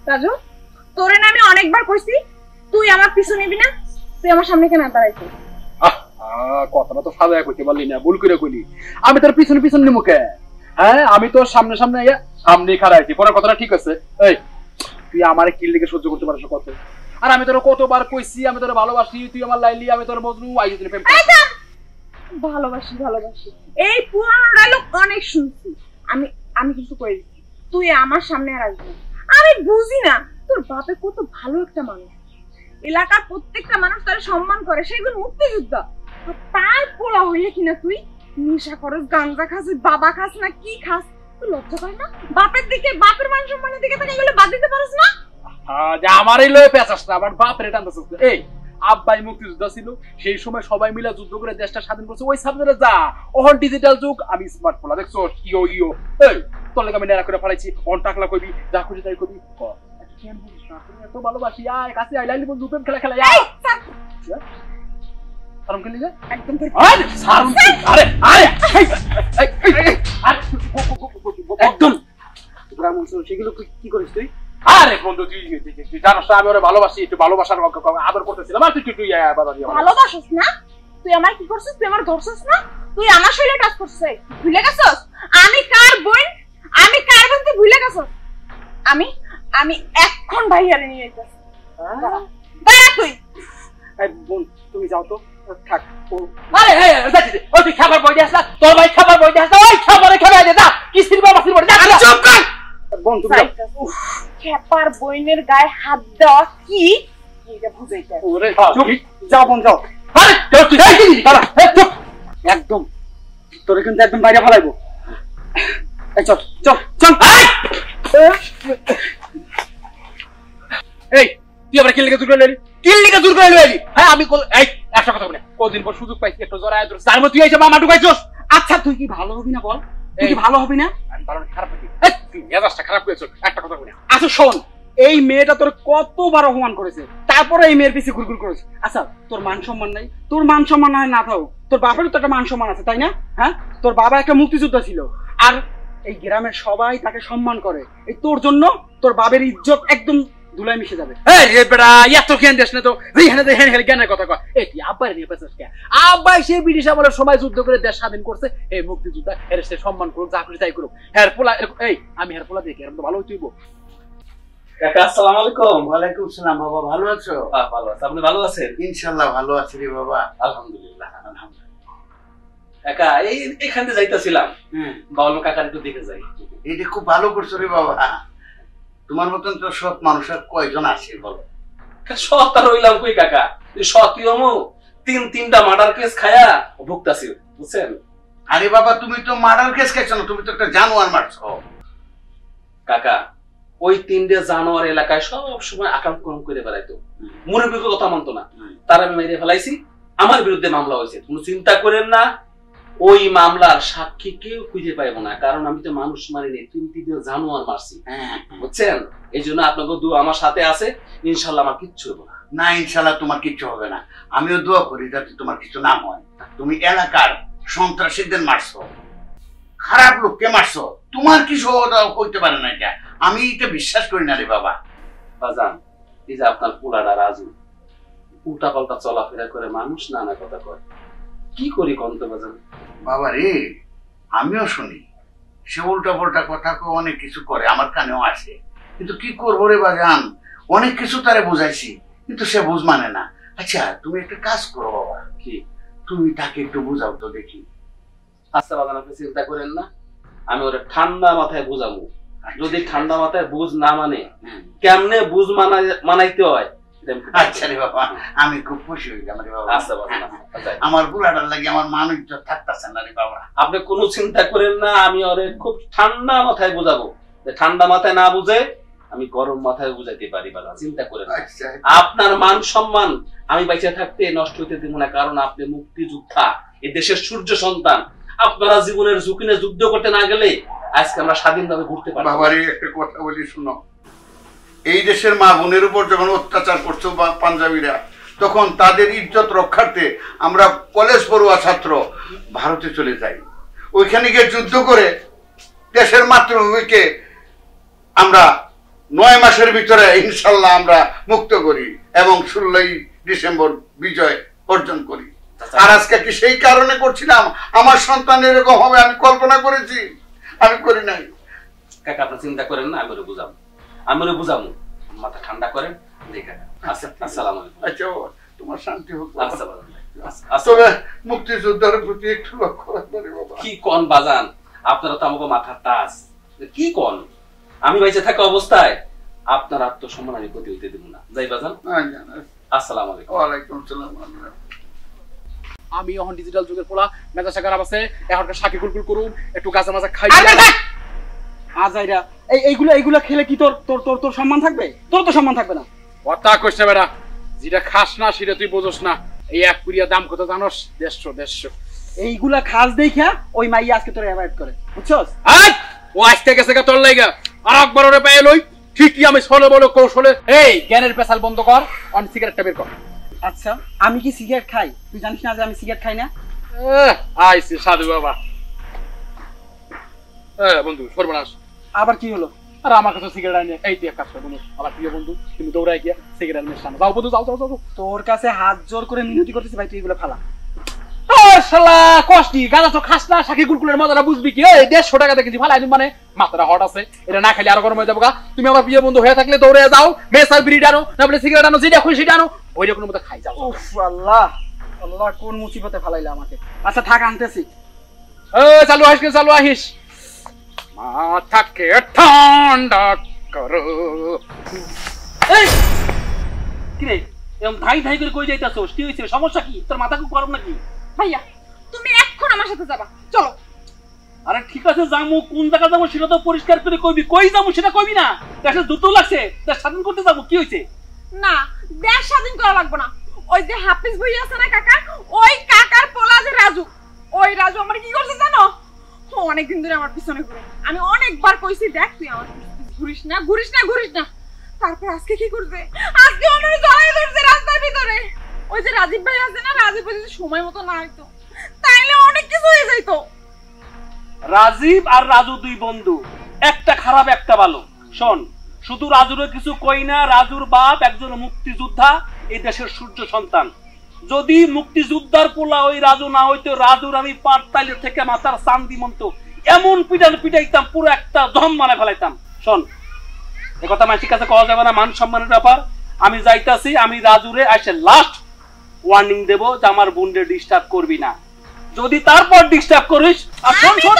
রাজু, তোরে না আমি অনেকবার কইছি তুই আমার পিছু নিবি না, তুই আমার সামনে কেন দাঁড়াইছিস? কথাটা তো সাজায় কইতে পারলি না, ভুল করে কইলি। আমি তোর পিছনে পিছনে নিমু কে? হ্যাঁ, আমি তোর সামনে সামনে সামনে খাড়াইছি। পরে কথাটা ঠিক আছে। এই তুই আমারে কিল লিগে সহ্য করতে পারছ কত? আর আমি তোর কতবার কইছি আমি তোর ভালোবাসি, তুই আমার লাইলি, আমি তোর মজনু, আই তুই প্রেম করিস। ভালোবাসি ভালোবাসি এই পুরানো ডায়লগ অনেক শুনছি। আমি কিছু কই দিছি, তুই আমার সামনে আর আসবি। আমি বুঝি না তোর বাপে কত ভালো একটা মানুষ, এলাকার প্রত্যেকটা মানুষ তার সম্মান করে, সেগুলো মুক্তিযোদ্ধা। তার পোলা হইয়া কিনা তুই নেশা করস, গাঁজা খাস, বাবা খাস না কি খাস? তুই লজ্জা করে না? বাপের দিকে, বাপের মান সম্মানের দিকে তাকে এগুলো বাদ দিতে পারিস না? যে আমারই লয়ে পেঁচাস না, আমার বাপের টানতেছিস। এই আব্বাই মুক্তিযোদ্ধা ছিল, সেই সময় সবাই মিলে যুদ্ধ করে দেশটা স্বাধীন করছে। ওই সাবজেক্টে যা, ওহন ডিজিটাল যুগ, আমি স্মার্ট ফোন দেখছো ইও ইও। এই তোর লাগে আমি নেড়া করে ফেলাইছি, অন টাকলা কইবি, যা খুশি তাই কবি। কেন বুঝিস না? তুমি এত ভালোবাসি, আয় কাছে আই লাইলি বন্ধু, প্রেম খেলা খেলা। সারম খেলি যা একদম। আরে সারম, আরে আরে একদম গ্রাম অঞ্চল সেগুলো কি করিস তুই? আরে বন্ধু তুই জানোস না আমি ওরে ভালোবাসি, একটু ভালোবাসার আদর করতেছিলাম। আর তুই তুই ভালোবাসিস না? তুই আমার কি করছিস? তুই আমার ধরছিস না? তুই আমার শরীরে টাচ করছিস, ভুলে গেছস? আমি কার বোন, আমি কার বোন তুই ভুলে গেছস? আমি এখন ভাইয়ারে নিয়ে যাইতাছি। দাঁড়া তুই। এই বোন তুমি যাও তো, থাক। আরে এই যাচ্ছি দে। ওই তুই খাবার বই দিস না, তোর ভাই খাবার বই দিস না, ওই খাবারে খাবার দে। যা কি সিলবা বাসির বড়, যা চুপ কর। বোন তুমি খেপার বইনের গায়ে হাত দেওয়া কি এটা বুঝাইতে? ওরে চুপ, যাও বোন যাও। আরে তুই এই কি দাঁড়া, চুপ একদম। তোরে কিন্তু একদম বাইরে ফলাইবো। এই চল চল চল। এই তুই আবার কিল লিগে দূর করে এলি, কিল লিগে দূর করে এলি। হ্যাঁ আমি এই একটা কথা বলি, কদিন পর সুযোগ পাইছি একটু জড়ায় ধরে, তার মধ্যে তুই এসে মামা ঢুকাইছস। আচ্ছা তুই কি ভালো হবি না বল? তুই কি ভালো হবি না? আমি ভালো খারাপ হবি? এই তুই মেজাজটা খারাপ করেছিস, একটা কথা বলি। আচ্ছা শোন, এই মেয়েটা তোর কতবার অপমান করেছে, তারপরে এই মেয়ের পিছে ঘুরঘুর করেছে। আচ্ছা তোর মান সম্মান নাই? তোর মান সম্মান না থাক, তোর বাপেরও তো একটা মান সম্মান আছে তাই না? হ্যাঁ, তোর বাবা একটা মুক্তিযোদ্ধা ছিল, আর এই গ্রামের সবাই তাকে সম্মান করে। এই তোর জন্য তোর বাবার ইজ্জত একদম ধুলাই মিশে যাবে। এই বেটা এত জ্ঞান দেশ না তো, যেখানে দেখেন হেল জ্ঞানের কথা কয়। এই তুই আব্বাই নিয়ে পেছাস কে? আব্বাই সেই ব্রিটিশ আমলের সময় যুদ্ধ করে দেশ স্বাধীন করছে, এই মুক্তিযোদ্ধা এর সে সম্মান করুক, যা খুশি তাই করুক। হের পোলা এই আমি হের পোলা দেখি এরকম তো ভালো হইব। কাকা আসসালামু আলাইকুম। ওয়ালাইকুম সালাম। বাবা ভালো আছো? ভালো আছি, আপনি ভালো আছেন? ইনশাআল্লাহ ভালো আছি রে বাবা। আলহামদুলিল্লাহ আলহামদুলিল্লাহ। কাকা এইখানে যাইতাছিলাম, বাবলু কাকার একটু দেখে যাই। এটা খুব ভালো করছো রে বাবা। তোমার মতন তো সৎ মানুষ আর কয়জন আছে বলো? সৎ আর হইলাম কই কাকা, সৎই হমু তিনটা মার্ডার কেস খায়া ভুগতাছি বুঝছেন। আরে বাবা তুমি তো মার্ডার কেস খাইছো না, তুমি তো একটা জানোয়ার মারছো। কাকা ওই তিনটে জানোয়ার এলাকায় সব সময় আক্রমণ করে বেড়াইতো, মুরব্বীকে কথা মানতো না, তার আমি মেরে ফেলাইছি। আমার বিরুদ্ধে মামলা হয়েছে, কোনো চিন্তা করেন না, ওই মামলার সাক্ষী কেউ খুঁজে পাইবো না, কারণ আমি তো মানুষ মারিনি, তিনটি জানোয়ার মারছি বুঝছেন। এই জন্য আপনাকে দু আমার সাথে আছে, ইনশাল্লাহ আমার কিচ্ছু হবে না। না ইনশাল্লাহ তোমার কিচ্ছু হবে না, আমিও দোয়া করি যাতে তোমার কিছু না হয়। তুমি এলাকার সন্ত্রাসীদের মারছো, খারাপ লোককে মারছো, তোমার কিছু হইতে পারে না, এটা আমি এটা বিশ্বাস করি না রে বাবা। বাজান এই যে আপনার পোলাটা রাজু উল্টা পাল্টা চলাফেরা করে, মানুষ নানা কথা কয়, কি করি কন্ত বাজান? বাবা রে আমিও শুনি, সে উল্টা পাল্টা কথা অনেক কিছু করে, আমার কানেও আসে, কিন্তু কি করবো রে বাজান, অনেক কিছু তারে বুঝাইছি কিন্তু সে বুঝ মানে না। আচ্ছা তুমি একটা কাজ করো বাবা, কি? তুমি তাকে একটু বুঝাও তো দেখি। আচ্ছা বাজান আপনি চিন্তা করেন না, আমি ওরা ঠান্ডা মাথায় বুঝাবো। যদি ঠান্ডা মাথায় বুঝ না মানে, কেমনে বুঝ মানাইতে হয়। আচ্ছা রে বাবা আমি খুব খুশি হইলাম রে বাবা। আচ্ছা বাজান আমার বুলাটার লাগে আমার মানুষ থাকতেছে না রে বাবা। আপনি কোনো চিন্তা করেন না, আমি ওরে খুব ঠান্ডা মাথায় বুঝাবো। ঠান্ডা মাথায় না বুঝে আমি গরম মাথায় বুঝাইতে পারি বাবা, চিন্তা করেন না। আচ্ছা আপনার মান সম্মান আমি বেঁচে থাকতে নষ্ট হইতে দিব না, কারণ আপনি মুক্তিযোদ্ধা, এই দেশের সূর্য সন্তান। আপনারা জীবনের ঝুঁকি নিয়ে যুদ্ধ করতে না গেলে আজকে আমরা স্বাধীনভাবে ঘুরতে পারবো। বাবারে একটা কথা বলি শুনো, এই দেশের মা বোনের উপর যখন অত্যাচার করছো পাঞ্জাবিরা, তখন তাদের ইজ্জত রক্ষার্থে আমরা কলেজ পড়ুয়া ছাত্র ভারতে চলে যাই। ওইখানে গিয়ে যুদ্ধ করে দেশের মাতৃভূমিকে আমরা 9 মাসের ভিতরে ইনশাল্লাহ আমরা মুক্ত করি এবং 16ই ডিসেম্বর বিজয় অর্জন করি। আর আজকে কি সেই কারণে করছিলাম আমার সন্তান এরকম হবে আমি কল্পনা করেছি? আমি করি নাই। কাকা আপনি চিন্তা করেন না, আমি ওরে বুঝাবো, মাথা ঠান্ডা করেন। আসসালামু আলাইকুম। আচ্ছা তোমার শান্তি হোক। আচ্ছা তবে মুক্তিযোদ্ধার প্রতি একটু লক্ষ্য রাখবেন বাবা। কি কোন বাজান, আপনারা তো আমাকে মাথার তাস, কি কোন? আমি বেঁচে থাকা অবস্থায় আপনার আত্মসম্মান আমি ক্ষতি হইতে দেব না। যাই বাজান, আসসালামু আলাইকুম। ওয়ালাইকুম আসসালাম। আমি এখন ডিজিটাল যুগের পোলা, মেজাজটা খারাপ আছে, এখনকার শাকি কুলকুল করুম, একটু গাঁজা মাজা খাই। আজাইরা এইগুলা খেলে কি তোর তোর তোর তোর সম্মান থাকবে? তোর তো সম্মান থাকবে না। কথা কইছ না বেটা, যেটা খাস না সেটা তুই বোঝস না। এই এক পুরিয়া দাম কত জানোস? 150 এইগুলা খাস দেখা ওই মাইয়া আজকে তোর অ্যাভয়েড করে, বুঝছস? ও আজকে গেছে তোর লাইগা, আর একবার ওরে পায়ে লই, ঠিকই আমি সলে বলে কৌশলে। এই জ্ঞানের পেশাল বন্ধ কর, অন সিগারেটটা বের কর। আচ্ছা আমি কি সিগারেট খাই? তুই জানিস না যে আমি সিগারেট খাই না? আইসি সাধু বাবা। বন্ধু সর্বনাশ, আবার কি হলো? আর আমার কাছে সিগারেট আনি, এই তুই এক কাজ কর বন্ধু, আমার প্রিয় বন্ধু, তুমি দৌড়াই গিয়া সিগারেট নিয়ে সামনে যাও বন্ধু, যাও যাও যাও। তোর কাছে হাত জোর করে মিনতি করতেছি ভাই, তুই এগুলো ফালা। শালা কষ্টি গাঁজা তো খাস না, শাকি কুলকুলের মজাটা বুঝবি কি? এই 150 টাকা দেখেছি ফালাই, মানে মাথাটা হট আছে, এটা না খাইলে আরো গরম হয়ে যাবো। তুমি আমার প্রিয় বন্ধু হয়ে থাকলে দৌড়ে যাও, মেসার বিড়ি আনো, না বলে সিগারেট আনো, যেটা খুশি সেটা আনো, ওই রকম মতো খাই যাও। উফ আল্লাহ আল্লাহ, কোন মুসিবতে ফালাইলা আমাকে। আচ্ছা থাক, আনতেছি। চালু আসিস, চালু আহিস, মাথাকে ঠান্ডা করো। এই কি রে, এরকম ধাই ধাই করে কই যাইতাছস? কি হইছে? সমস্যা কি? তোর মাথা খুব গরম নাকি? ভাইয়া তুমি এখন আমার সাথে যাবা, চলো। আরে ঠিক আছে যামু, কোন জায়গা যাবো সেটা তো পরিষ্কার করে কইবি। কই যাবো সেটা কইবি না? দেশে দুটো লাগছে, দেশ স্বাধীন করতে যাবো, কি হইছে? না, দেশ স্বাধীন করা লাগবে না। ওই যে হাফিজ ভাই আছে না কাকা, ওই কাকার পোলা যে রাজু, ওই রাজু আমার কি করছে জানো? ও অনেকদিন ধরে আমার পিছনে ঘুরে। আমি অনেকবার কইছি দেখ তুই আমার ঘুরিস না ঘুরিস না ঘুরিস না। তারপর আজকে কি করছে? আজকে আমার জড়াই ধরছে রাস্তার ভিতরে। ওই যে রাজীব ভাই আছে না, রাজীব ভাই যদি সময় মতো না হইতো তাইলে অনেক কিছু হয়ে যাইতো। রাজীব আর রাজু দুই বন্ধু, একটা খারাপ একটা ভালো। শোন, শুধু রাজুর কিছু কই না, রাজুর বাপ একজন মুক্তিযোদ্ধা, এই দেশের সূর্য সন্তান। যদি মুক্তিযোদ্ধার পোলা ওই রাজু না হইতো, রাজুর আমি পাটতালি থেকে মাথার চান্দি মন্ত এমন পিটাইতাম, পুরো একটা দম মানে ফেলাইতাম। শোন, এ কথা মানুষের কাছে কওয়া যাবে না, মান সম্মানের ব্যাপার। আমি যাইতাছি, আমি রাজুরে এসে লাস্ট ওয়ার্নিং দেব যে আমার বোনকে ডিস্টার্ব করবি না। যদি তারপর ডিস্টার্ব করিস, আর শোন শোন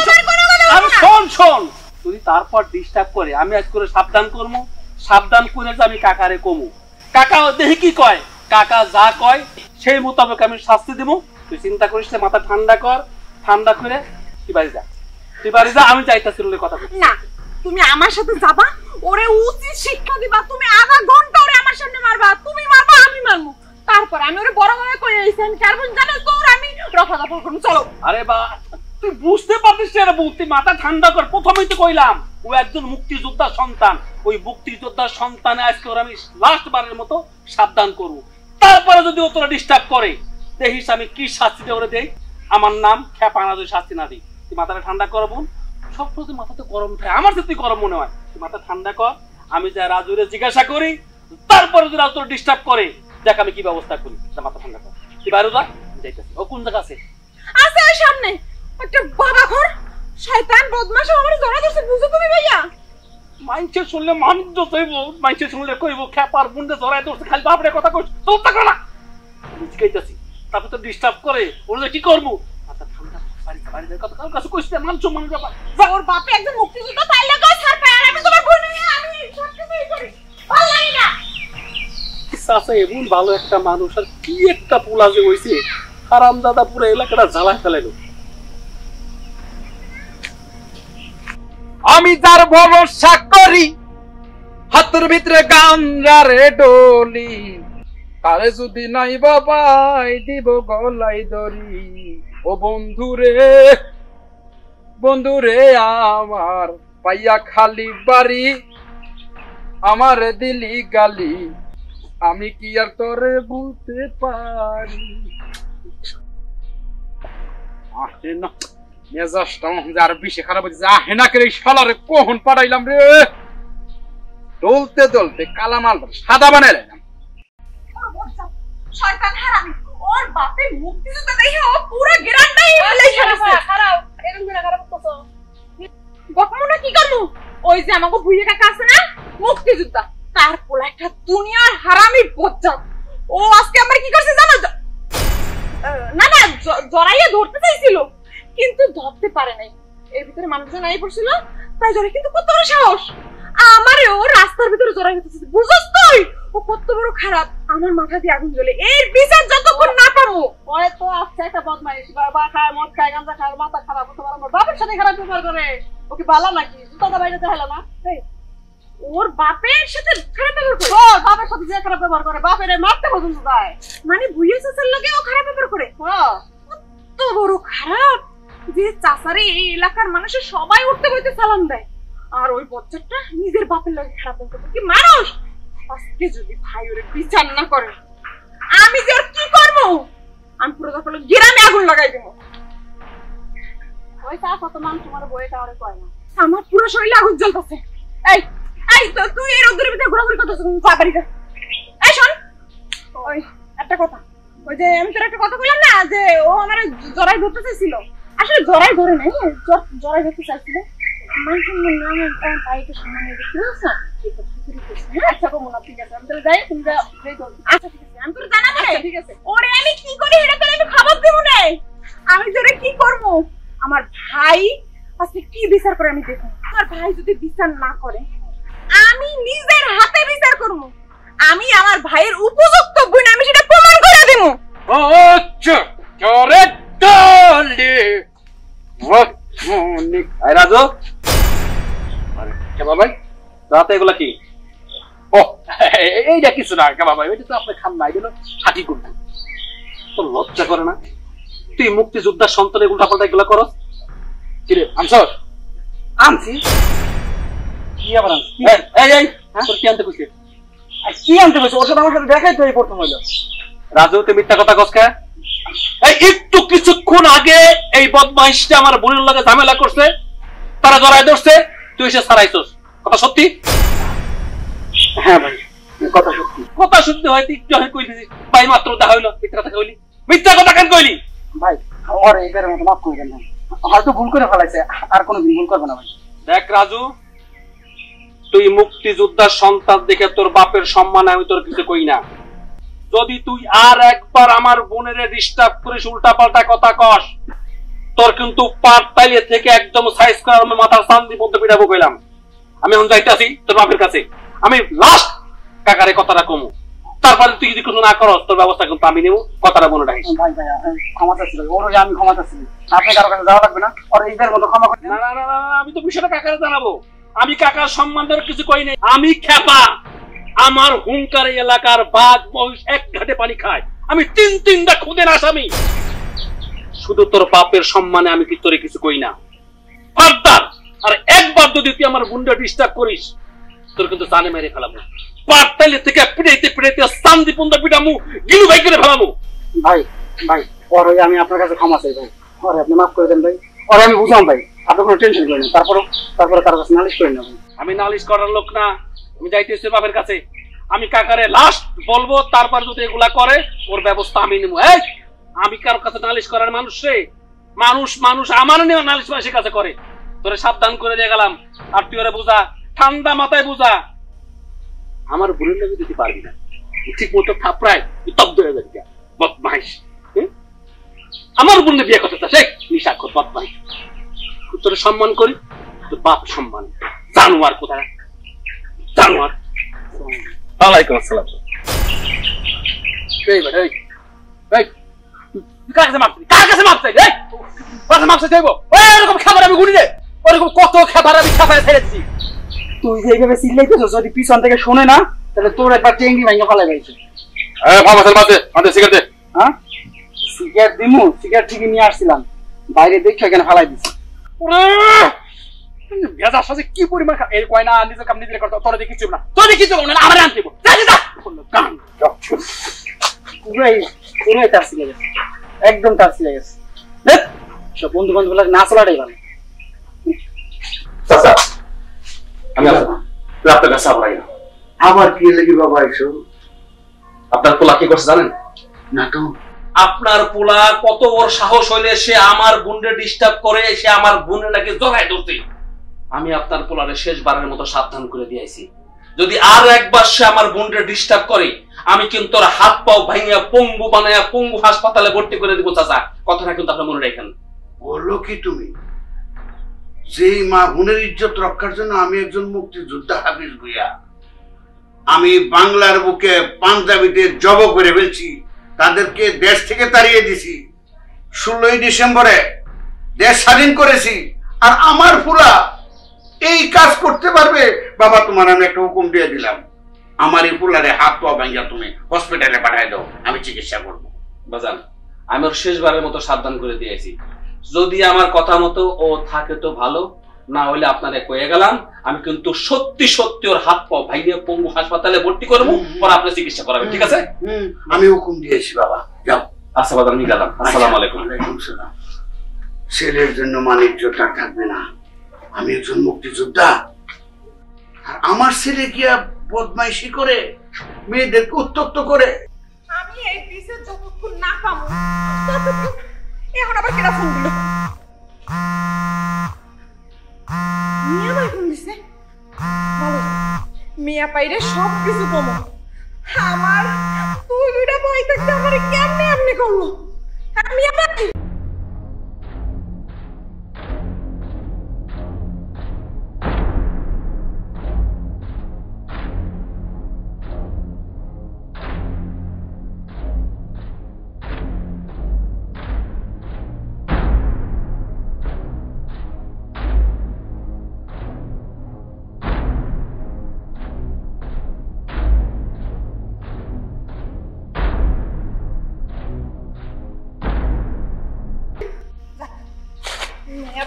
আমি শোন শোন, যদি তারপর ডিস্টার্ব করে আমি আজ করে সাবধান করবো, সাবধান করে যে আমি কাকারে কমু। কাকা দেখি কি কয়, কাকা যা কয় সেই মোতাবেক আমি শাস্তি দেবো। তুই চিন্তা করিস না, মাথা ঠান্ডা কর, ঠান্ডা করে তুই বাড়ি যা, তুই বাড়ি যা। আমি চাইতাছি ওর কথা না, তুমি আমার সাথে যাবা, ওরে উচিত শিক্ষা দিবা। তুমি আধা ঘন্টা ওরে আমার সামনে মারবা, তুমি মারবা আমি মারবো, তারপর আমি ওরে বড় বড় কই আইছি আমি কারণ জানো তোর আমি রফা দফা করব। চলো। আরে বা তুই বুঝতে পারছিস না, তুই মাথা ঠান্ডা কর। প্রথমেই তো কইলাম ও একজন মুক্তিযোদ্ধার সন্তান, ওই মুক্তিযোদ্ধার সন্তানে আজকে ওর আমি লাস্ট বারের মতো সাবধান করব। তারপরে যদি ও তোরা ডিস্টার্ব করে দেখিস আমি কি শাস্তিটা ওরে দেই। আমার নাম খেপা না, যদি শাস্তি না দিই। তুই মাথাটা ঠান্ডা করবো, সব সময় মাথাতে গরম থাকে, আমার সাথে গরম মনে হয়। তুই মাথা ঠান্ডা কর, আমি যা রাজুরে জিজ্ঞাসা করি, তারপরে যদি রাজু তোর ডিস্টার্ব করে দেখ আমি কি ব্যবস্থা করি। মাথা ঠান্ডা কর, তুই বাইরে যা, যাইতেছি। ও কোন জায়গা আছে? আছে ওই সামনে একটা বাবাঘর শয়তান বদমাশ আমার জড়া ধরছে, বুঝো তুমি ভাইয়া? মাইনছে শুনলে মানুষ হইব, মাইনছে শুনলে কইব খেপার বুন্ডে জড়াই ধরছে, খালি বাপরে কথা কইছ, তোর তা না বুঝকাইতাছি। তারপর তো ডিস্টার্ব করে, ওরে কি করবো? মাথা ঠান্ডা, বাড়ি বাড়ি কথা কার কাছে কইছ না, মানছো মানুষ ব্যাপার। ওর বাপে একজন মুক্তিযোদ্ধা, তাইলে কই ছাড় পায়, আর আমি তোমার বোন নিয়ে আমি সব কিছুই করি, ভালো লাগে না। চাচা এমন ভালো একটা মানুষ, আর কি একটা পোলা যে হইছে, হারামজাদা পুরো এলাকাটা জ্বালায় ফেলাইলো। আমি যার ভরসা করি হাতের ভিতরে গাঞ্জারে ডলি, তারে যদি নাই বাবাই দিব গলাই দড়ি। ও বন্ধুরে আমার পাইয়া খালি বাড়ি, আমার দিলি গালি, আমি কি আর তোরে বলতে পারি। আসে না মেজাজটা আর বেশি খারাপ হচ্ছে। আহে না করে শালারে কখন পাঠাইলাম রে, দলতে কালামাল সাদা বানাইলাম। শয়তান হারামি, ওর বাপের মুক্তিযোদ্ধা দেখে ও পুরো গ্রামটাই হেলাই ফেলেছে। খারাপ এরকম করে খারাপ করছো গপমনা কি করমু? ওই যে আমাকে ভুইয়া কাকা আছে না, মুক্তিযোদ্ধা, তার পোলা একটা দুনিয়ার হারামি বজ্জাত। ও আজকে আমার কি করছে জানো? না জড়াইয়া ধরতে চাইছিল কিন্তু ধরতে পারে নাই। এর ভিতরে মানুষজন আই পড়ছিল, তাই জড়াই কিন্তু কত বড় সাহস। আমারে ও রাস্তার ভিতরে জড়াই হতেছে, বুঝছস তুই? ও কত বড় খারাপ। আমার মাথা দিয়ে আগুন জ্বলে, এর বিচার যতক্ষণ না পাবো। ওই তো আচ্ছা একটা বদমাইশ, বাবা খায়, মদ খায়, গাঁজা খায়, মাথা খারাপ। তোমার আমার বাপের সাথে খারাপ ব্যবহার করে, ওকে বালা নাকি? জুতাটা বাইরে দেখালো না? ওর বাপের সাথে খারাপ ব্যবহার করে? ওর বাপের সাথে যে খারাপ ব্যবহার করে, বাপের মারতে পর্যন্ত যায়। মানে ভুইয়া চাচার লাগে ও খারাপ ব্যবহার করে? কত বড় খারাপ যে চাচারে এই এলাকার মানুষের সবাই উঠতে বইতে সালাম দেয়, আর ওই বচ্চাটা নিজের বাপের লাগে খারাপ ব্যবহার করে। কি মানুষ! আজকে যদি ভাই ওরে বিচার না করে, আমি যে ওর কি করবো? আমি পুরো দখল গ্রামে আগুন লাগাই দেবো। ওই চাচা তো মানুষ তোমার বইটা ওরে কয় না। আমার পুরো শরীরে আগুন জ্বলতেছে। এই এই তো তুই এই রোদের ভিতরে ঘোরাঘুরি করতেছিস, বাড়ি যা। এই শোন, ওই একটা কথা, ওই যে আমি তোর একটা কথা বললাম না যে ও আমার জড়াই ধরতে চাইছিল, আসলে জড়াই ধরে নাই, জড়াই ধরতে চাইছিল। মানুষের নাম বাইকে সামনে দেখতে পাচ্ছ? আচ্ছা কমুনা, ঠিক আছে আমি তোর যাই, তুমি আচ্ছা ঠিক আছে আমি তোর জানাবো। ঠিক আছে, ওরে আমি কি করি এটা তোর আমি খবর দেবো না। আমি তোরে কি করবো? আমার ভাই আজকে কি বিচার করে আমি দেখো। আমার ভাই যদি বিচার না করে, আমি নিজের হাতে বিচার করবো। আমি আমার ভাইয়ের উপযুক্ত গুণ আমি সেটা প্রমাণ করে দেবো। আচ্ছা চরে দলে আই রাজু, আরে কে বাবাই রাতে এগুলা কি? ও এইটা কিছু না কে বাবা, এটা তো আপনি খান না, এগুলো হাঁটি করবেন। তোর লজ্জা করে না? তুই মুক্তিযোদ্ধার সন্তান এগুলো উল্টাপাল্টা এগুলা করস? কিরে আনছর? আনছি। কি আবার আনছি? এই তোর কি আনতে কইছিস? কি আনতে কইছিস? ওর সাথে আমার সাথে দেখাই তো এই প্রথম হইলো। রাজু তুই মিথ্যা কথা কস কে? এই একটু কিছুক্ষণ আগে এই বদমাইশটা আমার বোনের লগে ঝামেলা করছে, তারা জড়ায় ধরছে, তুই এসে ছাড়াইছস। কথা সত্যি? হ্যাঁ ভাই কথা সত্যি। কথা সত্যি হয়তো একটু আগে কই দিছিস ভাই, মাত্র দেখা হইলো, মিথ্যা কথা কইলি। মিথ্যা কথা কেন কইলি? ভাই ওর এইবারের মতো মাফ করে দেন, হয়তো ভুল করে ফেলাইছে, আর কোনোদিন ভুল করবে না ভাই। দেখ রাজু, তুই মুক্তিযোদ্ধার সন্তান দেখে তোর বাপের সম্মানে আমি তোর কিছু কই না। যদি তুই আর একবার আমার বোনের ডিস্টার্ব করিস, উল্টা পাল্টা কথা কস, তোর কিন্তু পাট তাইলে থেকে একদম সাইজ করার মাথার চান্দি পর্যন্ত পিটাবো কইলাম। আমি এখন যাইতেছি তোর বাপের কাছে, আমি লাস্ট কাকারে কথাটা কমু, তারপরে তুই যদি কিছু না করস তোর ব্যবস্থা কিন্তু আমি নেবো, কথাটা মনে রাখিস। ভাই ভাই ক্ষমা চাচ্ছি ভাই, ওর আমি ক্ষমা চাচ্ছি, আপনি কারো কাছে যাওয়া লাগবে না, ওর এইবার মতো ক্ষমা করে। না না না আমি তো বিষয়টা কাকারে জানাবো। আমি কাকার সম্মান দেওয়ার কিছু কই নাই। আমি খেপা, আমার হুঙ্কার এলাকার বাঘ মহিষ এক ঘাটে পানি খায়, আমি তিনটা খুদের আসামি। শুধু তোর বাপের সম্মানে আমি কি তোরে কিছু কই না। ফারদার আর একবার যদি তুই আমার গুন্ডা ডিস্টার্ব করিস, তোর কিন্তু জানে মেরে ফেলাবো। পাটতালি থেকে পিড়াইতে পিড়াইতে চান্দি পুন্দা পিটামু, গিলু ভাই করে ফেলাবো। ভাই ভাই ওর আমি আপনার কাছে ক্ষমা চাই ভাই, ওরে আপনি মাফ করে দেন ভাই, ওরে আমি বুঝলাম ভাই, আপনি কোনো টেনশন করেন না। তারপরে তার কাছে নালিশ করেন না ভাই। আমি নালিশ করার লোক না, আমি যাইতেছি বাপের কাছে। আমি কাকারে লাস্ট বলবো, তারপর যদি এগুলা করে ওর ব্যবস্থা আমি নেবো। এই আমি কারোর কাছে নালিশ করার মানুষ রে? মানুষ আমার নেওয়া নালিশ মানুষের কাছে করে। তোরে সাবধান করে দিয়ে গেলাম, আর তুই ওরে বুঝা, ঠান্ডা মাথায় বুঝা। আমার ভুলের লোক দিতে পারবি না, ঠিক মতো থাপড়ায় তব্দ হয়ে যাবি বদমাইশ। আমার বোনের বিয়ে করতে চাস, নিশাখর বদমাইশ। তোর সম্মান করি, তোর বাপ সম্মান। জানোয়ার কোথায়, জানোয়ার। ওয়ালাইকুম আসসালাম। এই ভাই এই এই কার কাছে মাপ চাই? কার কাছে মাপ চাই? এই কার কাছে মাপ চাই দেবো? ওই এরকম খাবার আমি গুনি রে, ওরকম কত খাবার আমি খাবারে ছেড়ে দিছি। তুই যে এইভাবে চিল্লাইতেছ যদি পিছন থেকে শোনে না তাহলে তোর একবার টেঙ্গি ভাঙা ফেলাই গেছে। সিগারেট হ্যাঁ সিগারেট দিমু, সিগারেট থেকে নিয়ে আসছিলাম বাইরে দেখে এখানে ফেলাই দিছি। ভেজার সাথে কি পরিমাণ এই কয় না নিজের কাম নিজে করতে তোর দেখি চুপ না তোর দেখি চুপ না আমার আনতে পুরাই পুরাই তার ছিলে গেছে, একদম তার ছিলে গেছে। সব বন্ধু বান্ধব না চলাটাই ভালো। চাচা আমি আপনার কাছে আবার কি লেগে বাবা এসো? আপনার পোলা কি করছে জানেন না তো। আপনার পোলা কত বড় সাহস হইলে সে আমার বোনকে ডিস্টার্ব করে, সে আমার বোনের নাকি জড়ায় ধরতে। আমি আপনার পোলারে শেষবারের মতো সাবধান করে দিয়েছি, যদি আর একবার সে আমার বোনকে ডিস্টার্ব করে আমি কিন্তু ওর হাত পাও ভাঙিয়া পঙ্গু বানাইয়া পঙ্গু হাসপাতালে ভর্তি করে দিব। চাচা কথাটা কিন্তু আপনি মনে রাখেন। বলো কি তুমি? যেই মা বোনের ইজ্জত রক্ষার জন্য আমি একজন মুক্তিযোদ্ধা হাফিজ ভুইয়া, আমি বাংলার বুকে পাঞ্জাবিতে জব করে ফেলছি, তাদেরকে দেশ থেকে তাড়িয়ে দিছি, 16ই ডিসেম্বরে দেশ স্বাধীন করেছি, আর আমার ফুলা এই কাজ করতে পারবে? বাবা তোমার আমি একটা হুকুম দিয়ে দিলাম, আমার এই ফুলারে হাত পা ভাঙিয়া তুমি হসপিটালে পাঠাই দাও, আমি চিকিৎসা করবো। বাজান আমি ওর শেষবারের মতো সাবধান করে দিয়েছি, যদি আমার কথা মতো ও থাকে তো ভালো, না হইলে আপনারে কয়ে গেলাম আমি কিন্তু সত্যি সত্যি ওর হাত পা ভাইয়ে পঙ্গু হাসপাতালে ভর্তি করবো, পরে আপনি চিকিৎসা করাবেন। ঠিক আছে? আমি হুকুম দিয়েছি বাবা, যাও। আচ্ছা বাজান আমি গেলাম। আসসালামু আলাইকুম। ওয়ালাইকুম সালাম। ছেলের জন্য মানিজ্যটা থাকবে না, আমি একজন মুক্তিযোদ্ধা, আর আমার ছেলে গিয়া বদমাইশি করে মেয়েদেরকে উত্তক্ত করে। আমি এই পিসে যতক্ষণ না পাবো ততক্ষণ। এখন আবার কেডা ফোন দিল? মিয়া ভাই ফোন দিছে। ভালো, মিয়া পাইরে সব কিছু কমো। আমার তুই দুইটা ভাই থাকতে আমার কেমনে এমনি করলো? মিয়া ভাই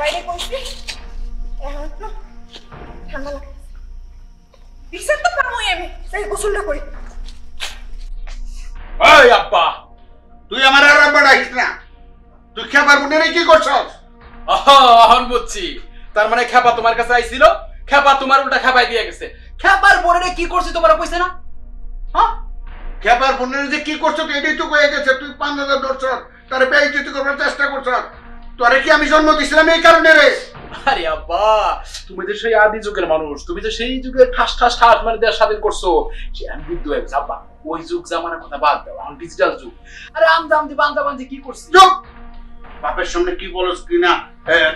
বাইরে কইছি এখন তো ঠান্ডা লাগছে, বিছান তো পামই আমি, তাই গোসলটা করি। এই আব্বা তুই আমার আর আব্বা ডাকিস না, তুই খেপার বোনের কি করছস? এখন বুঝছি, তার মানে খেপা তোমার কাছে আইছিল, খেপা তোমার উল্টা খেপাই দিয়ে গেছে। খেপার বোনেরে কি করছি তোমরা কইছে না? হ্যাঁ খেপার বোনের যে কি করছো তুই এটাই তো কয়ে গেছে, তুই 5000 ধরছস, তারে বেইজ্জতি করবার চেষ্টা করছস। তোরে কি আমি জন্ম দিছিলাম এই কারণে রে? আরে আব্বা তুমি তো সেই আদি যুগের মানুষ, তুমি তো সেই যুগে ঠাস ঠাস ঠাস মানে দেশ স্বাধীন করছো, সে আমি বুদ্ধ হয়ে গেছে। আব্বা ওই যুগ জামানার কথা বাদ দাও, এখন ডিজিটাল যুগ। আরে আমদামদি বান্দাবান্দি কি করছি? চুপ! বাপের সামনে কি বলস কি না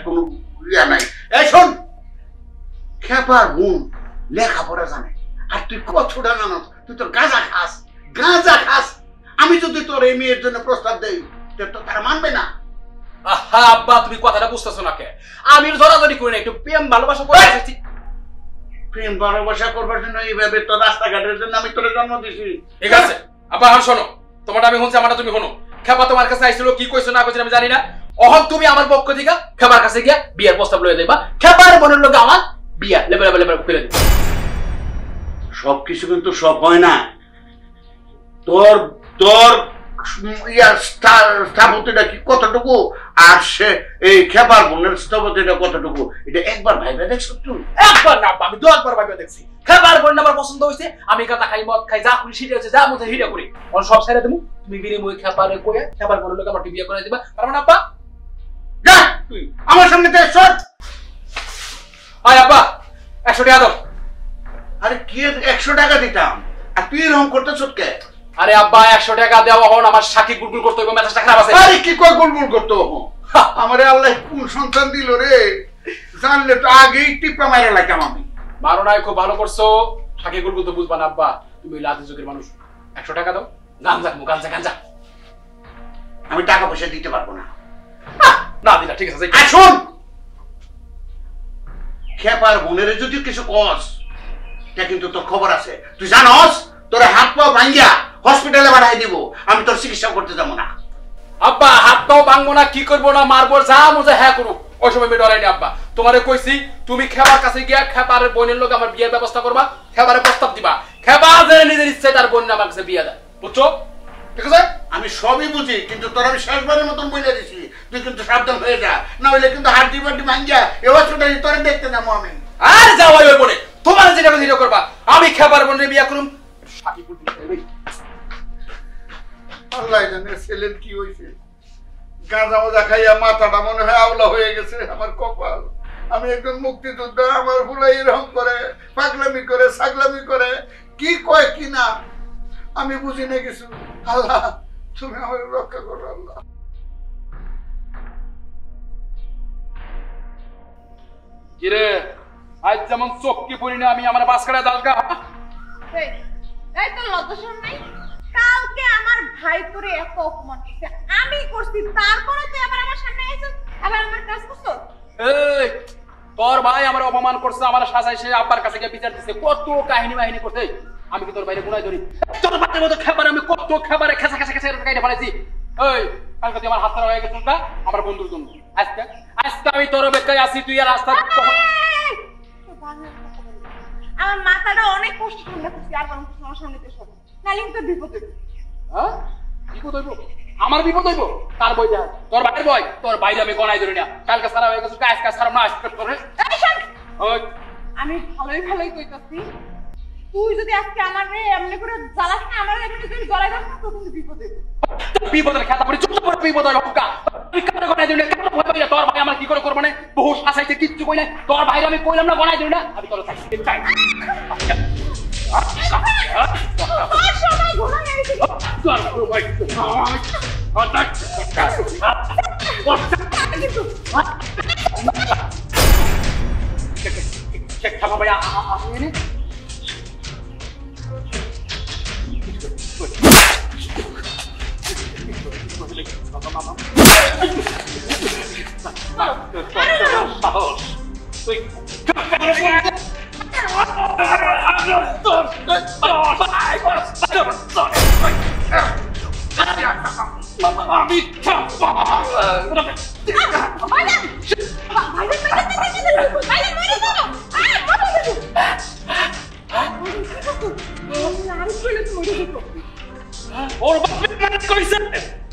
কোনো ইয়া নাই। এই শোন, খেপার বোন লেখাপড়া জানে, আর তুই কতটা জানো? তুই তো গাঁজা খাস, গাঁজা খাস। আমি যদি তোর এই মেয়ের জন্য প্রস্তাব দেই তো তারা মানবে না। আহা আব্বা তুমি কথাটা বুঝতেছো না কে? আমি জড়াজড়ি করি না, একটু প্রেম ভালোবাসা করে এসেছি। প্রেম ভালোবাসা করবার জন্য এইভাবে তো রাস্তাঘাটের জন্য আমি তোর জন্ম দিছি। ঠিক আছে আব্বা, এখন শোনো, তোমারটা আমি শুনছি, আমারটা তুমি শোনো। খেপা তোমার কাছে আইছিল, কি কইছো না কইছো আমি জানি না। অহন তুমি আমার পক্ষ থেকে খেপার কাছে গিয়া বিয়ের প্রস্তাব লয়ে দেবা, খেপার বোনের লোকে আমার বিয়া লেবেল লেবেল করে দিবা। সবকিছু কিন্তু সব হয় না। তোর তোর স্থাপত্যটা কি কতটুকু, আর সে এই খেপার বোনের স্থাপত্যটা কতটুকু, এটা একবার ভাইবা দেখছো তুই? একবার না আব্বা, আমি 10 বার ভাইবা দেখছি। খেপার বোন আমার পছন্দ হইছে, আমি গাঁজা খাই, মদ খাই, যা করি সেটা হচ্ছে, যা মতো হিটা করি। অন সব ছেড়ে দেবো, তুমি বিনিময়ে খেপারে কইয়া খেপার বোনের লোকে আমার বিয়ে করে দিবা। তার মানে আব্বা যা তুই আমার সামনে থেকে সর। আয় আব্বা 100 টাকা দাও। আরে কি 100 টাকা দিতাম, আর তুই এরকম করতেছ কে? আরে আব্বা 100 টাকা দেওয়া হন, আমার সাকি গুলগুল করতে হইব, মেজাজটা খারাপ আছে। আরে কি কই গুলগুল করতে হবো? আমারে আল্লাহ কোন সন্তান দিল রে, জানলে তো আগেই টিপা মারা লাগতাম আমি। মারো নাই, খুব ভালো করছো। সাকি গুলগুল তো বুঝবা না আব্বা, তুমি লাদি যুগের মানুষ। 100 টাকা দাও, গাঞ্জা খাবো, গাঞ্জা গাঞ্জা। আমি টাকা পয়সা দিতে পারবো না। না দিলা ঠিক আছে। শোন, খেপার বোনের যদি কিছু কস এটা কিন্তু তোর খবর আছে। তুই জানোস তোর হাত পা ভাঙ্গিয়া হসপিটালে বাড়াই দিব, আমি তোর চিকিৎসা করতে যাবো না। আব্বা হাত পাও ভাঙবো না, কি করবো না, মারবো যা মজা হ্যাঁ করো, ওই সময় আমি ডরাইনি আব্বা। তোমারে কইছি তুমি খেবার কাছে গিয়া খেবারের বোনের লোক আমার বিয়ের ব্যবস্থা করবা, খেবারের প্রস্তাব দিবা, খেবা যে নিজের ইচ্ছে তার বোন আমার কাছে বিয়ে দেয়, বুঝছো? ঠিক আছে? আমি সবই বুঝি, কিন্তু তোর আমি শেষবারের মতন বলে দিছি, তুই কিন্তু সাবধান হয়ে যা, না হইলে কিন্তু হাড্ডি বাড্ডি ভাঙ্গিয়া এ হসপিটালে তোরে দেখতে যাবো আমি। আর যাও ওই বোনে, তোমার যেটা ভিডিও করবা, আমি খেবার বোনের বিয়ে করুম। আল্লাহ জানে ছেলের কি হয়েছে, গাঁজা মাজা খাইয়া মাথাটা মনে হয় আওলা হয়ে গেছে। আমার কপাল, আমি একজন মুক্তিযোদ্ধা, আমার ফুলাই এরকম করে পাগলামি করে ছাগলামি করে কি কয় কি না আমি বুঝি না কিছু। আল্লাহ তুমি আমার রক্ষা করো আল্লাহ। কিরে আজ যেমন চোখকে পড়ি না আমি আমার বাস কাটা দালকা। এই তো লজ্জা নাই, কালকে আমার ভাই তোরে এত অপমান করছে আমি করছি, তারপরে তুই আবার আমার সামনে এসে আবার আমার কাজ করছো। এই তোর ভাই আমার অপমান করছে, আমার সাজাই সে আব্বার কাছে গিয়ে বিচার দিছে, কত কাহিনী বাহিনী করছে, আমি কি তোর বাইরে গুনাই ধরি? তোর বাড়ির মতো খাবার আমি কত খাবারে খেসা খেসা খেসা কাইটা ফেলাইছি। এই কালকে তুই আমার হাত ধরা হয়ে গেছিস না আমার বন্ধুর জন্য, আজকে আজকে আমি তোর বেকায় আসি, তুই আর রাস্তা আমার মাথাটা অনেক কষ্ট ঠান্ডা করছি, আর কোনো কিছু আমার সামনে এসো নালে কিন্তু বিপদ হইব। হ্যাঁ বিপদ হইব? আমার বিপদ হইব? তার বই যা তোর ভাইয়ের বই, তোর বাইরে আমি গনাই ধরি না, কালকে সারা হয়ে গেছিস, আজকে সারা না আজকে তোর আমি ভালোই ভালোই কইতাছি, তুই যদি আজকে আমার এমনি করে জ্বালাস না, আমার এমনি যদি জ্বালাই দাস না, তো কিন্তু বিপদ হইব। বিপদের খেতা পড়ি চুপ করে বিপদ হয় হকা, তুই কেন গনাই ধরি না, কেন ভয় পাই না? তোর ভাই আমার কি করে করব না, বহু শাসাইতে কিচ্ছু কই না, তোর ভাইরে আমি কইলাম না গনাই ধরি না, আমি তোর চাই চাই তোর সময় ঘোড়া গেছে তোর ভাই হঠাৎ চেক থাকা ভাই আপনি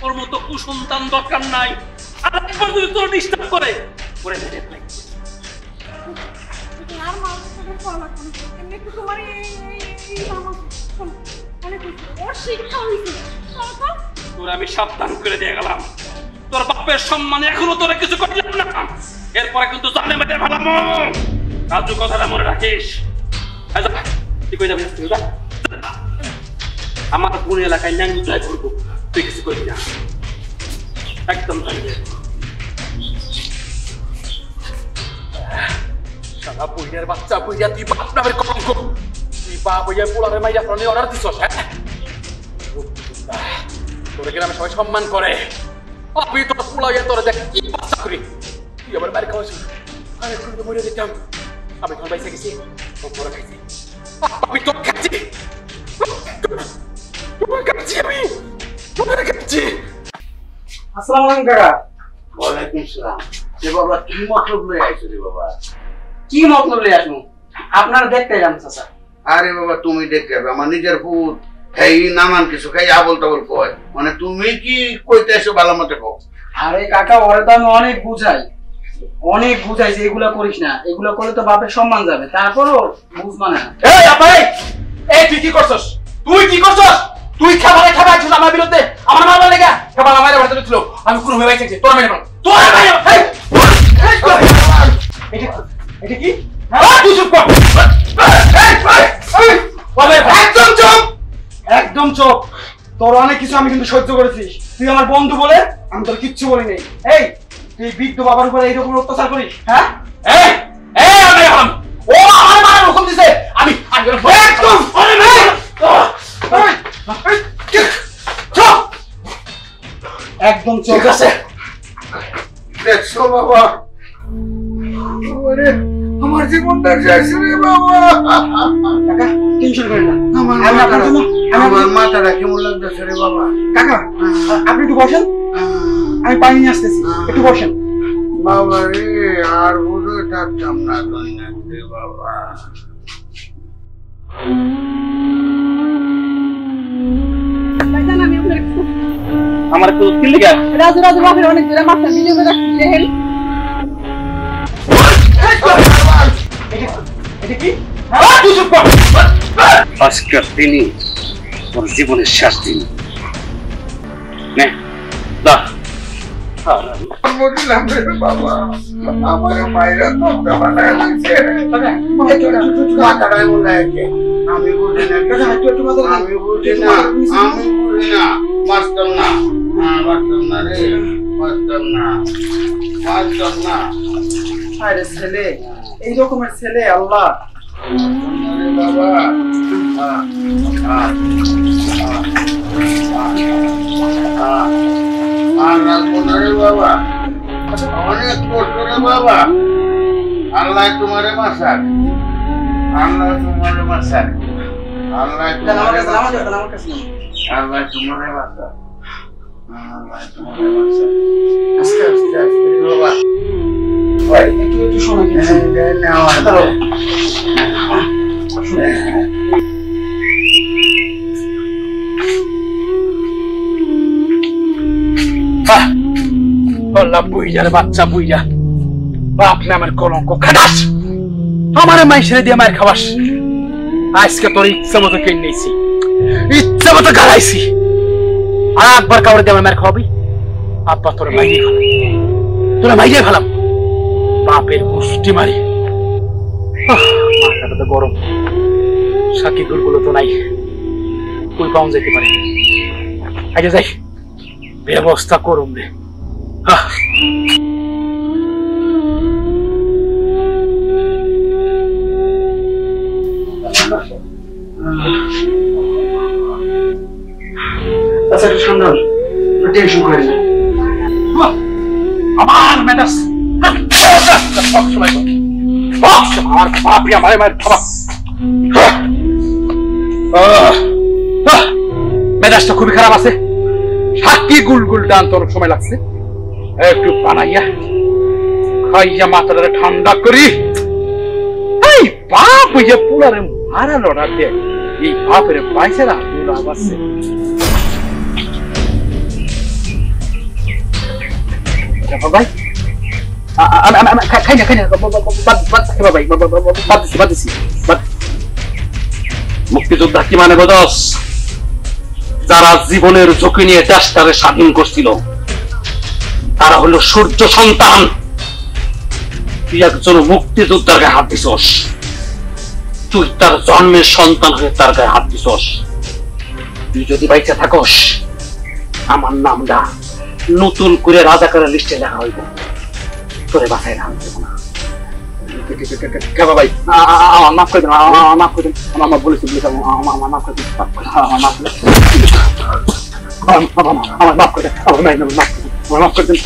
ওর মতো কুসন্তান দরকার নাই, আর একবার যদি তোর ডিস্টার্ব করে ওরে আর মানুষ ফল লাগবে এমনি একটু তোমার ওর শিক্ষা হয়েছে তোর আমি সাবধান করে দিয়ে গেলাম, তোর বাপের সম্মানে এখনো তোরা কিছু করলাম না, এরপরে কিন্তু জানে মেটে ভালাম। রাজু কথাটা মনে রাখিস। তুই কই যাবি? আমার কোন এলাকায় ন্যাং জয় করবো, তুই কিছু করবি না একদম। সারা বইয়ের বাচ্চা বইয়া তুই বাপ নামের কলঙ্ক, তুই বাপ বইয়া পোলারে মাইয়া ফোনে অর্ডার দিছস। হ্যাঁ তোরে গ্রামে সবাই সম্মান করে, আপনি তোর পোলাইয়া তোরে দেখ কি বাচ্চা করি, তুই আবার বাইরে খাওয়াছিস, আমি এখন তো মরে দিতাম, আমি এখন বাইসে গেছি, তোর পরে খাইছি, আমি তোর খাচ্ছি, তোমার খাচ্ছি, আমি তোমার খাচ্ছি। আসসালামু আলাইকুম কাকা। ওয়ালাইকুম সালাম। এ বাবা কি মতলব লই আইছো রে বাবা? কি মতলব লই আসবো? আপনারা দেখতে যান চাচা। আরে বাবা তুমি দেখতে যাবে, আমার নিজের পুত এই নামান কিছু খাই আবল তাবল কয়, মানে তুমি কি কইতে এসো ভালো মতো কও। আরে কাকা ওরে তো আমি অনেক বুঝাই যে এগুলা করিস না, এগুলা করলে তো বাপের সম্মান যাবে, তারপরও বুঝ মানে না। এই আপাই, এই তুই কি করছস? তুই কি করছস? তুই খাবারে খাবাইছিস আমার বিরুদ্ধে, আমার মারবার লাগা খাবার আমার বাড়িতে ছিল, আমি কোনো ভেবে চাইছি তোর মেরে তোর ভাই। এটা কি? তুই চুপ কর, একদম চুপ, একদম চুপ। তোর অনেক কিছু আমি কিন্তু সহ্য করেছি, তুই আমার বন্ধু বলে আমি তোর কিচ্ছু বলি নাই। এই তুই বৃদ্ধ বাবার উপরে এইরকম অত্যাচার করিস? হ্যাঁ ও আমার মারার হুকুম দিছে, আমি একদম একদম চোখ আছে। দেখছো বাবা, আমার জীবনটা শেষ রে বাবা। কাকা টেনশন করেন না, আমার মাথাটা কেমন লাগতেছে রে বাবা। কাকা আপনি একটু বসেন, আমি পানি নিয়ে আসতেছি, একটু বসেন। বাবা রে আর বুঝে থাকতাম না রে বাবা। আমার একটু কি লিখা রাজু রাজু বাপের অনেক দূরে মাথা ভিডিও করে রাখছি দেখেন। এটা কি? আজকের দিনই তোর জীবনের শেষ দিন। নে দা বললাম রে বাবা, আমার মায়েরা তো বানায় লাগছে। মাথাটাই বলে আমি বুঝি না, আমি বুঝি না, আমি বুঝি না, বাঁচতাম না, বাঁচতাম না রে, বাঁচতাম না, বাঁচতাম না। আরে ছেলে, এই রকমের ছেলে আল্লাহ। রে বাবা, আর রাখবো না রে বাবা, অনেক কষ্ট রে বাবা। আল্লাহ তোমারে বাঁচাক, আল্লাহ তোমারে বাঁচাক, আল্লাহ তোমারে বাঁচাক, আল্লাহ তোমারে বাঁচাক, আল্লাহ তোমারে বাঁচাক। আস্তে আস্তে আস্তে বাবা, একটু সময় বুইজার বাচ্চা বুইজা, বাপ নামের কলঙ্ক খাটাস, আমার মাই ছেড়ে দিয়ে মায়ের খাবাস। আজকে তোর ইচ্ছা মতো কিনে নিয়েছি, ইচ্ছা মতো গালাইছি, আর একবার কাউরে দিয়ে আমার মায়ের খাওয়াবি, আব্বা তোর মাইয়ে খাবি, তোরা মাইয়ে ফেলাম, বাপের মুষ্টি মারি। মাথাটা তো গরম, সাকি গুড়গুলো তো নাই, কই পাউন যেতে পারে। আগে যাই, ব্যবস্থা করুন রে। আচ্ছা একটু ঠান্ডা হন, টেনশন করেন না। আমার মেজাজ সবসময় আমার বাপরি আমার মায়ের খাবার। মেজাজটা খুবই খারাপ আছে, সাকি গুলগুল ডান তোর সময় লাগছে, একটু বানাইয়া খাইয়া মাথাটা ঠান্ডা করি। এই বাপ ওই যে পুরারে মারালো না দিয়ে এই বাপের পাইছে না লাভ আছে। ভাই খাই না বাদ দিছি। মুক্তিযোদ্ধা কি মানে বোঝস? যারা জীবনের ঝুঁকি নিয়ে দেশটারে স্বাধীন করছিল, তারা হলো সূর্য সন্তান। তুই একজন মুক্তিযোদ্ধার গায়ে হাত দিছস, তুই তার জন্মের সন্তান হয়ে তার গায়ে হাত দিছস। তুই যদি বাইচা থাকস, আমার নামটা নতুন করে রাজাকারের লিস্টে লেখা হইব, তোরে বাসায় রাখা দেব না। ভাই মাফ করে দেন, মাফ করে দেন, আমার বলেছি আমার মাফ করে দেন, আমার মাফ করে দেন, আমার মাফ করে দেন, আমার মাফ করে দেন।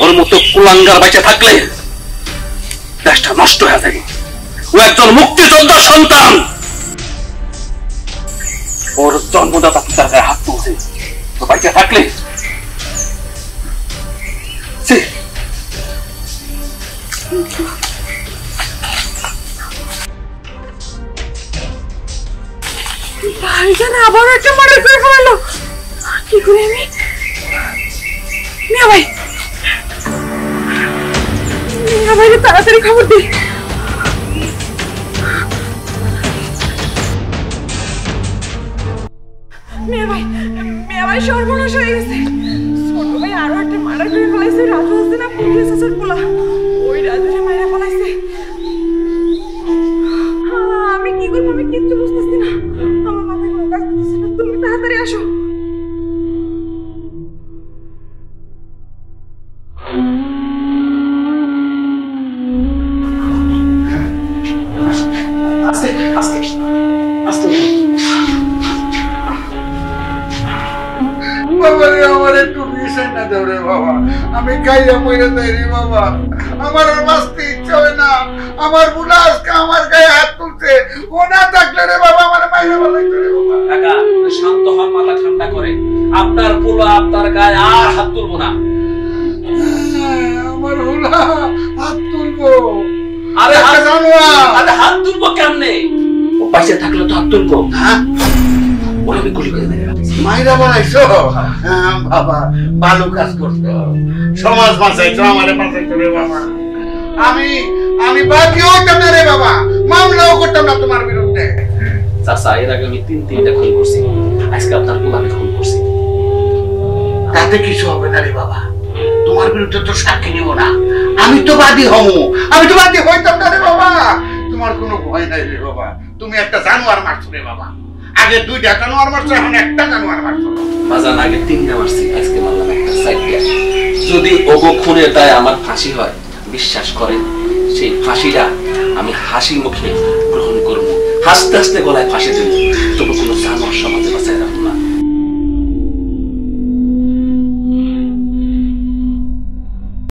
ওর মতো কুলাঙ্গার বেঁচে থাকলে দেশটা নষ্ট হয়ে যাবে। ও একজন মুক্তিযোদ্ধার সন্তান, ওর জন্মদাতা পিতার গায়ে হাত তুলছে, তো বেঁচে থাকলে ভাইজান আবার একটা মার্ডার করে ফেললো। কি করে আমি? মিয়া ভাই, মিয়া ভাইকে তাড়াতাড়ি খবর দিই। মিয়া ভাই সর্বনাশ হয়ে গেছে। ছোট ভাই আরো একটা মার্ডার করে ফেলাইছে। রাজু আছে না, পুলিশ আছে পোলা, ওই রাজুরে মাইরা ফেলাইছে। আমি কি করবো, আমি কিচ্ছু বুঝতেছি না। আমার মাথায় কোনো কাজ করতেছে না। তুমি তাড়াতাড়ি আসো। আস্তে আস্তে আস্তে। বাবা রে, আমার একটু বিষয় না দেও রে বাবা, আমি খাইয়া পড়ে যাই রে বাবা। আমার আর বাঁচতে ইচ্ছা হয় না। আমার বুড়া আজকে আমার গায়ে হাত তুলছে, ও না থাকলে রে বাবা আমার মাইরা ফেলাইতো রে বাবা। কাকা শান্ত হন, মাথা ঠান্ডা করে। আপনার পোলা আপনার গায়ে আর হাত তুলবো না। আমার বুড়া হাত তুলবো? আরে একটা জানোয়ার। আরে হাত তুলবো কেমনে? ও পাশে থাকলে তো হাত তুলবো। হ্যাঁ, ওরা আমি গুলি করে মেরে রাখছি। মাইরা বানাইছো? বাবা ভালো কাজ করছো, সমাজ বাঁচাইছো, আমারে বাঁচাইছো রে বাবা। আমি বাকিও হইতাম না রে বাবা, মামলাও করতাম না তোমার বিরুদ্ধে। চাচা এর আগে আমি তিনটা খুন করছি, আজকে আপনার পোলাকে খুন করছি। তাতে কিছু হবে না রে বাবা, তোমার বিরুদ্ধে তো সাক্ষী নিব না, আমি তো বাদী হমু। আমি তো বাদী হইতাম না রে বাবা। তোমার কোনো ভয় নাই রে বাবা, তুমি একটা জানোয়ার মারছো রে বাবা। আগে 2টা জানোয়ার মারছো, এখন একটা জানোয়ার মারছো। বাজান আগে 3টা মারছি, আজকে মারলাম একটা, 4টা। যদি ওগো খুনের দায় আমার ফাঁসি হয়, বিশ্বাস করেন সেই ফাঁসিটা আমি হাসি মুখে গ্রহণ করবো, হাসতে হাসতে গলায় ফাঁসি দেব।